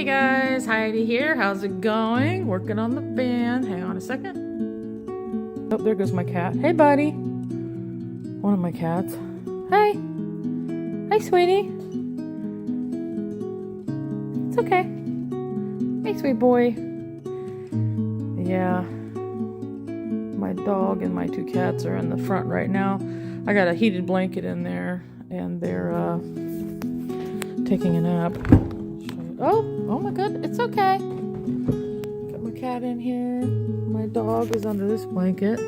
Hey guys, Heidi here. How's it going? Working on the van. Hang on a second. Oh, there goes my cat. Hey, buddy. One of my cats. Hey. Hey, sweetie. It's okay. Hey, sweet boy. Yeah. My dog and my two cats are in the front right now. I got a heated blanket in there, and they're taking a nap. Oh my god, it's okay. Got my cat in here. My dog is under this blanket.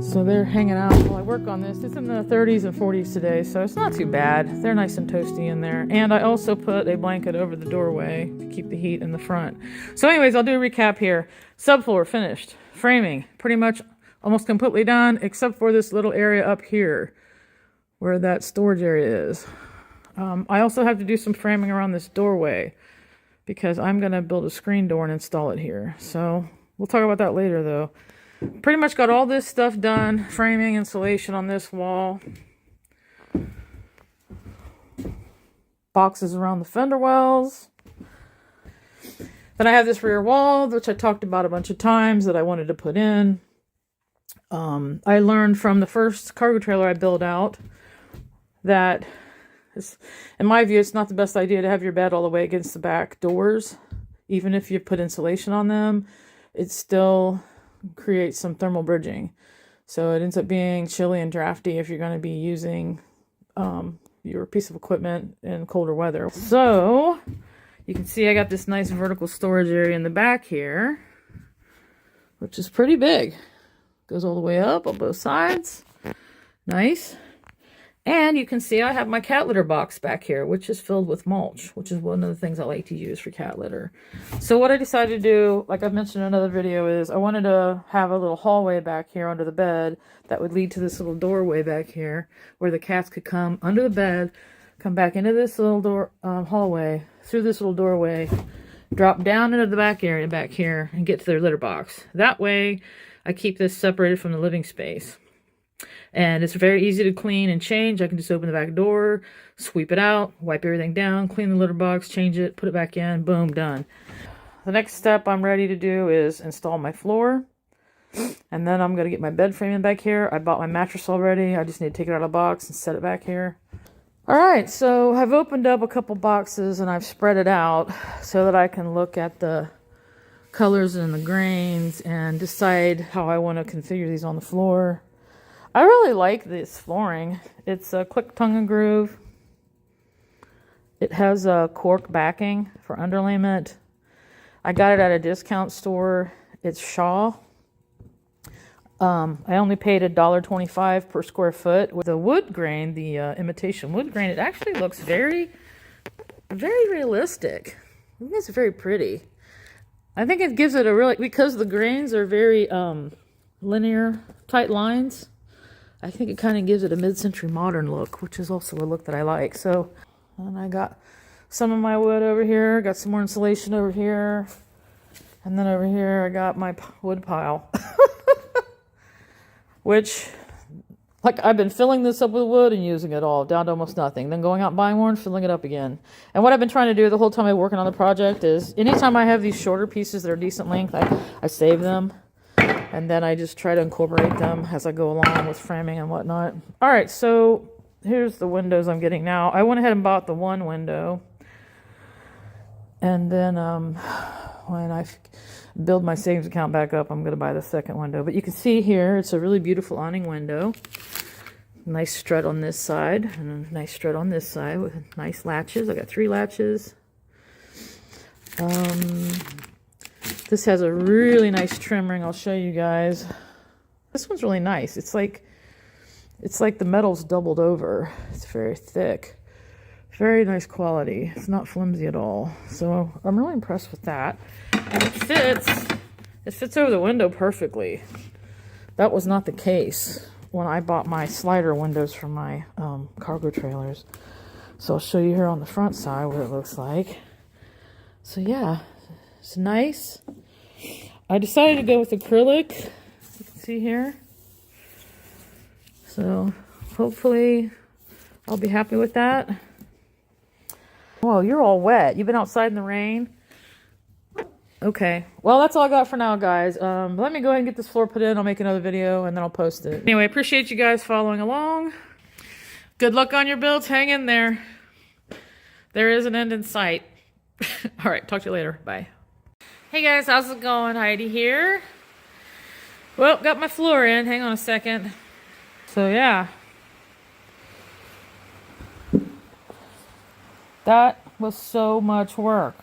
So they're hanging out while I work on this. It's in the 30s and 40s today, so it's not too bad. They're nice and toasty in there. And I also put a blanket over the doorway to keep the heat in the front. So anyways, I'll do a recap here. Subfloor finished. Framing pretty much almost completely done, except for this little area up here where that storage area is. I also have to do some framing around this doorway because I'm going to build a screen door and install it here. So we'll talk about that later though. Pretty much got all this stuff done. Framing, insulation on this wall. Boxes around the fender wells. Then I have this rear wall, which I talked about a bunch of times that I wanted to put in. I learned from the first cargo trailer I built out that in my view, it's not the best idea to have your bed all the way against the back doors. Even if you put insulation on them, it still creates some thermal bridging. So it ends up being chilly and drafty if you're going to be using your piece of equipment in colder weather. So you can see I got this nice vertical storage area in the back here, which is pretty big. Goes all the way up on both sides. Nice. And you can see I have my cat litter box back here, which is filled with mulch, which is one of the things I like to use for cat litter. So what I decided to do, like I've mentioned in another video, is I wanted to have a little hallway back here under the bed that would lead to this little doorway back here where the cats could come under the bed, come back into this little door hallway, through this little doorway, drop down into the back area back here, and get to their litter box. That way, I keep this separated from the living space. And it's very easy to clean and change. I can just open the back door, sweep it out, wipe everything down, clean the litter box, change it, put it back in, boom, done. The next step I'm ready to do is install my floor. And then I'm going to get my bed frame in back here. I bought my mattress already. I just need to take it out of the box and set it back here. Alright, so I've opened up a couple boxes and I've spread it out so that I can look at the colors and the grains and decide how I want to configure these on the floor. I really like this flooring. It's a click tongue and groove. It has a cork backing for underlayment. I got it at a discount store. It's Shaw. I only paid $1.25 per square foot. With the wood grain, the imitation wood grain, it actually looks very, very realistic. I think it's very pretty. I think it gives it a really, because the grains are very linear, tight lines, I think it kind of gives it a mid-century modern look, which is also a look that I like. So, and I got some of my wood over here, got some more insulation over here, and then over here I got my wood pile. Which, like, I've been filling this up with wood and using it all, down to almost nothing. Then going out and buying more and filling it up again. And what I've been trying to do the whole time I'm working on the project is, anytime I have these shorter pieces that are decent length, I save them. And then I just try to incorporate them as I go along with framing and whatnot. All right, so here's the windows I'm getting now. I went ahead and bought the one window. And then when I build my savings account back up, I'm going to buy the second window. But you can see here, it's a really beautiful awning window. Nice strut on this side and a nice strut on this side with nice latches. I got 3 latches. This has a really nice trim ring. I'll show you guys. This one's really nice. It's like the metal's doubled over. It's very thick. Very nice quality. It's not flimsy at all. So I'm really impressed with that. And it fits over the window perfectly. That was not the case when I bought my slider windows for my cargo trailers. So I'll show you here on the front side what it looks like. So yeah, it's nice. I decided to go with acrylic. You can see here. So hopefully I'll be happy with that. Whoa, you're all wet. You've been outside in the rain? Okay. Well, that's all I got for now, guys. Let me go ahead and get this floor put in. I'll make another video and then I'll post it. Anyway, appreciate you guys following along. Good luck on your builds. Hang in there. There is an end in sight. All right. Talk to you later. Bye. Hey, guys. How's it going? Heidi here. Well, got my floor in. Hang on a second. So, yeah. That was so much work.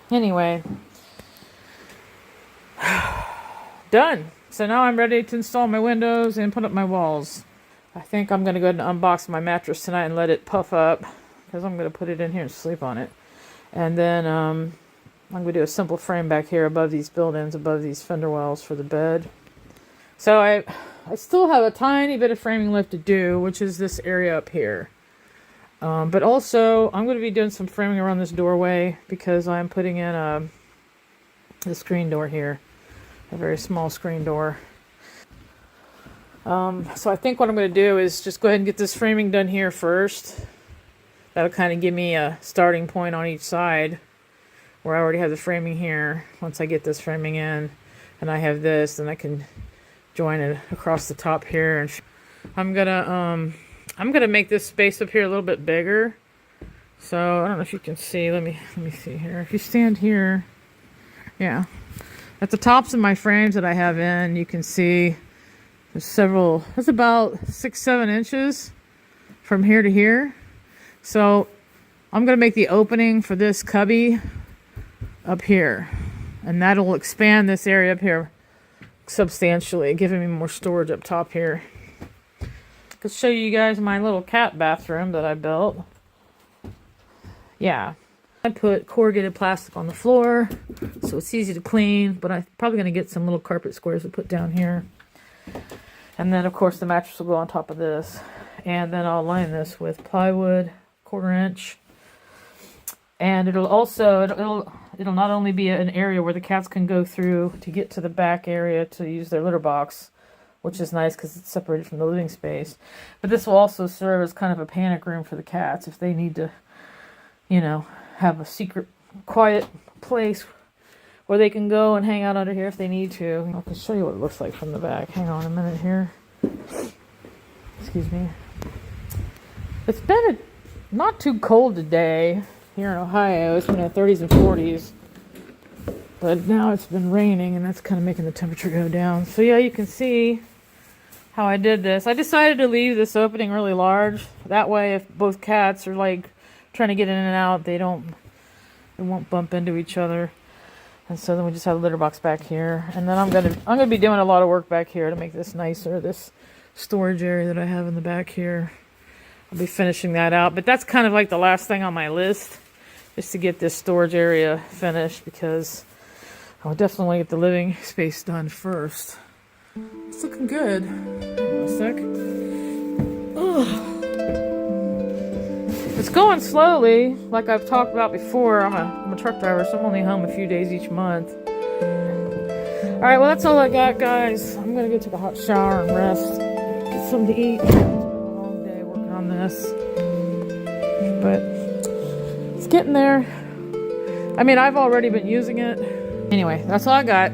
Anyway. Done. So now I'm ready to install my windows and put up my walls. I think I'm going to go ahead and unbox my mattress tonight and let it puff up. Because I'm going to put it in here and sleep on it. And then I'm going to do a simple frame back here above these build-ins, above these fender wells for the bed. So I still have a tiny bit of framing left to do, which is this area up here. But also, I'm going to be doing some framing around this doorway because I'm putting in the screen door here. A very small screen door. So I think what I'm going to do is just go ahead and get this framing done here first. That'll kind of give me a starting point on each side where I already have the framing here. Once I get this framing in and I have this, then I can join it across the top here. And I'm gonna make this space up here a little bit bigger. So I don't know if you can see. Let me see here. If you stand here, yeah, at the tops of my frames that I have in, you can see there's several. It's about 6-7 inches from here to here. So I'm gonna make the opening for this cubby up here, and that'll expand this area up here substantially, giving me more storage up top here. Could show you guys my little cat bathroom that I built. Yeah, I put corrugated plastic on the floor so it's easy to clean, but I'm probably going to get some little carpet squares to put down here. And then of course the mattress will go on top of this, and then I'll line this with plywood, 1/4 inch. And it'll not only be an area where the cats can go through to get to the back area to use their litter box, which is nice because it's separated from the living space, but this will also serve as kind of a panic room for the cats if they need to, you know, have a secret, quiet place where they can go and hang out under here if they need to. I can show you what it looks like from the back. Hang on a minute here. Excuse me. It's been not too cold today. Here in Ohio, it's been in the 30s and 40s, but now it's been raining and that's kind of making the temperature go down. So yeah, you can see how I did this. I decided to leave this opening really large. That way, if both cats are like trying to get in and out, they won't bump into each other. And so then we just have a litter box back here. And then I'm gonna be doing a lot of work back here to make this nicer, this storage area that I have in the back here. I'll be finishing that out, but that's kind of like the last thing on my list, is to get this storage area finished, because I'll definitely get the living space done first. It's looking good. Hang on a sec. Ugh. It's going slowly, like I've talked about before. I'm a truck driver, so I'm only home a few days each month. All right, well, that's all I got, guys. I'm gonna go take a hot shower and rest, get something to eat. It's been a long day working on this, but it's getting there. I mean, I've already been using it. Anyway, that's all I got.